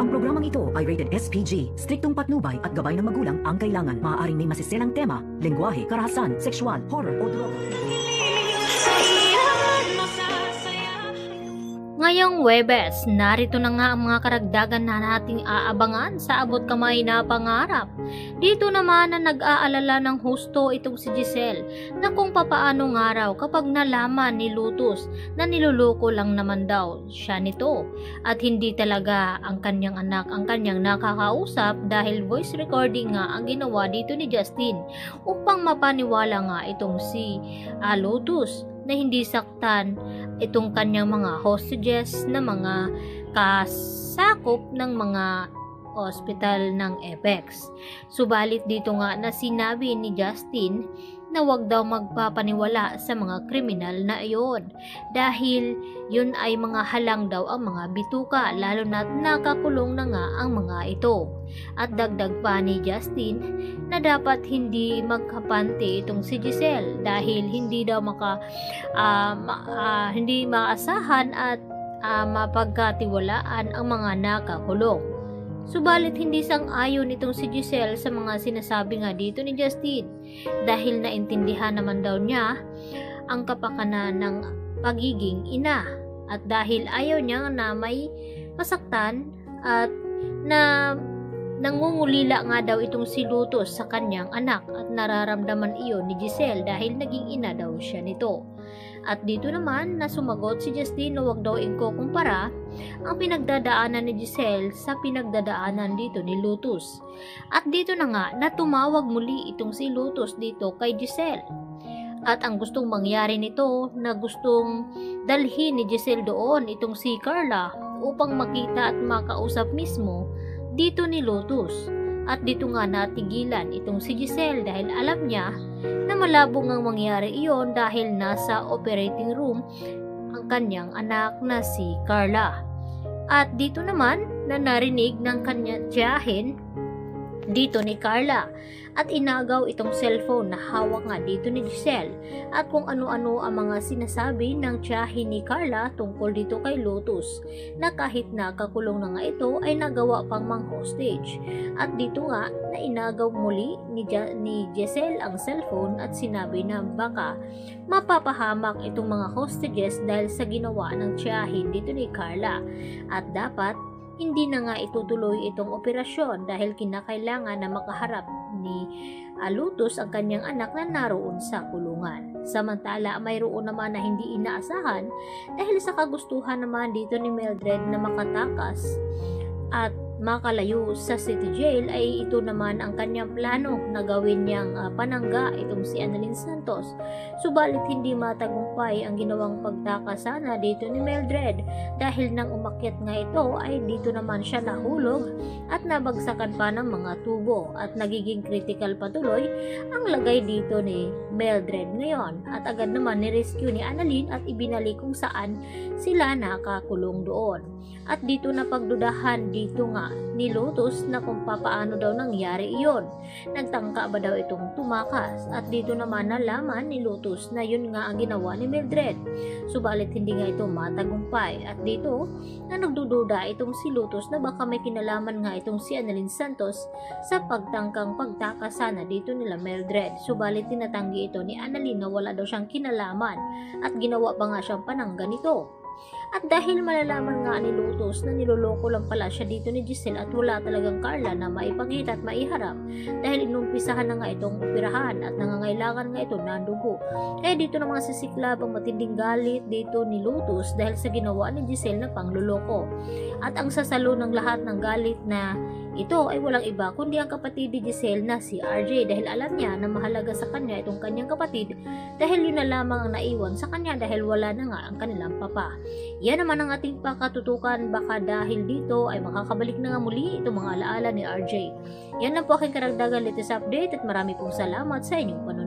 Ang programang ito ay rated SPG. Striktong patnubay at gabay ng magulang ang kailangan. Maaaring may masiselang tema, lengguwahe, karahasan, sexual, horror o droga. Ngayong Huwebes, narito na nga ang mga karagdagan na nating aabangan sa abot kamay na pangarap. Dito naman na nag-aalala ng husto itong si Giselle na kung papaano nga raw kapag nalaman ni Lutus na niluloko lang naman daw siya nito at hindi talaga ang kanyang anak ang kanyang nakakausap dahil voice recording nga ang ginawa dito ni Justin upang mapaniwala nga itong si Lutus na hindi saktan itong kanyang mga hostages na mga kasakop ng mga hospital ng Apex. Subalit dito nga na sinabi ni Justin na wag daw magpapaniwala sa mga kriminal na iyon dahil yun ay mga halang daw ang mga bituka lalo na nakakulong na nga ang mga ito. At dagdag pa ni Justin na dapat hindi magkapante itong si Giselle dahil hindi daw hindi maasahan at mapagkatiwalaan ang mga nakakulong. Subalit hindi sang-ayon itong si Giselle sa mga sinasabi nga dito ni Justin dahil naintindihan naman daw niya ang kapakanan ng pagiging ina at dahil ayaw niya na may masaktan at na nangungulila nga daw itong si Lutus sa kanyang anak at nararamdaman iyon ni Giselle dahil naging ina daw siya nito. At dito naman na sumagot si Justin na wag daw ikukumpara ang pinagdadaanan ni Giselle sa pinagdadaanan dito ni Lutus. At dito na nga na tumawag muli itong si Lutus dito kay Giselle. At ang gustong mangyari nito na gustong dalhin ni Giselle doon itong si Carla upang makita at makausap mismo dito ni Lutus. At dito nga natigilan itong si Giselle dahil alam niya na malabo ngang mangyari iyon dahil nasa operating room ang kanyang anak na si Carla. At dito naman na narinig ng kanyang tiyahin dito ni Carla at inagaw itong cellphone na hawak nga dito ni Giselle at kung ano-ano ang mga sinasabi ng tiyahin ni Carla tungkol dito kay Lutus na kahit nakakulong na nga ito ay nagawa pang mang hostage. At dito nga na inagaw muli ni Giselle ang cellphone at sinabi na baka mapapahamak itong mga hostages dahil sa ginawa ng tiyahin dito ni Carla at dapat hindi na nga itutuloy itong operasyon dahil kinakailangan na makaharap ni Lutus ang kanyang anak na naroon sa kulungan. Samantala, mayroon naman na hindi inaasahan dahil sa kagustuhan naman dito ni Mildred na makatakas at makalayo sa city jail ay ito naman ang kanyang plano na gawin niyang panangga itong si Annalyn Santos. Subalit hindi matagumpay ang ginawang pagtakasana dito ni Mildred dahil nang umakyat nga ito ay dito naman siya nahulog at nabagsakan pa ng mga tubo at nagiging critical patuloy ang lagay dito ni Mildred ngayon at agad naman ni-rescue ni Annalyn at ibinalik kung saan sila nakakulong doon. At dito na pagdudahan dito nga ni Lutus na kung papaano daw nangyari iyon. Nagtangka ba daw itong tumakas at dito naman nalaman ni Lutus na yun nga ang ginawa ni Mildred. Subalit hindi nga ito matagumpay at dito na nagdududa itong si Lutus na baka may kinalaman nga itong si Annalyn Santos sa pagtangkang pagtakasana dito nila Mildred. Subalit tinatanggi ito ni Annalyn na wala daw siyang kinalaman at ginawa pa nga siyang panangga nito. At dahil malalaman nga ni Lutus na niloloko lang pala siya dito ni Giselle at wala talagang Carla na maipakita at maiharap dahil inumpisahan na nga itong operahan at nangangailangan nga ito ng dugo. Kaya dito na mga sisiklab ang matinding galit dito ni Lutus dahil sa ginawa ni Giselle na pangluloko. At ang sasalo ng lahat ng galit na ito ay walang iba kundi ang kapatid ni Giselle na si RJ dahil alam niya na mahalaga sa kanya itong kanyang kapatid dahil yun na lamang ang naiwan sa kanya dahil wala na nga ang kanilang papa. Yan naman ang ating pakatutukan baka dahil dito ay makakabalik na nga muli itong mga alaala ni RJ. Yan lang po aking karagdagan latest update at marami pong salamat sa inyong panunod.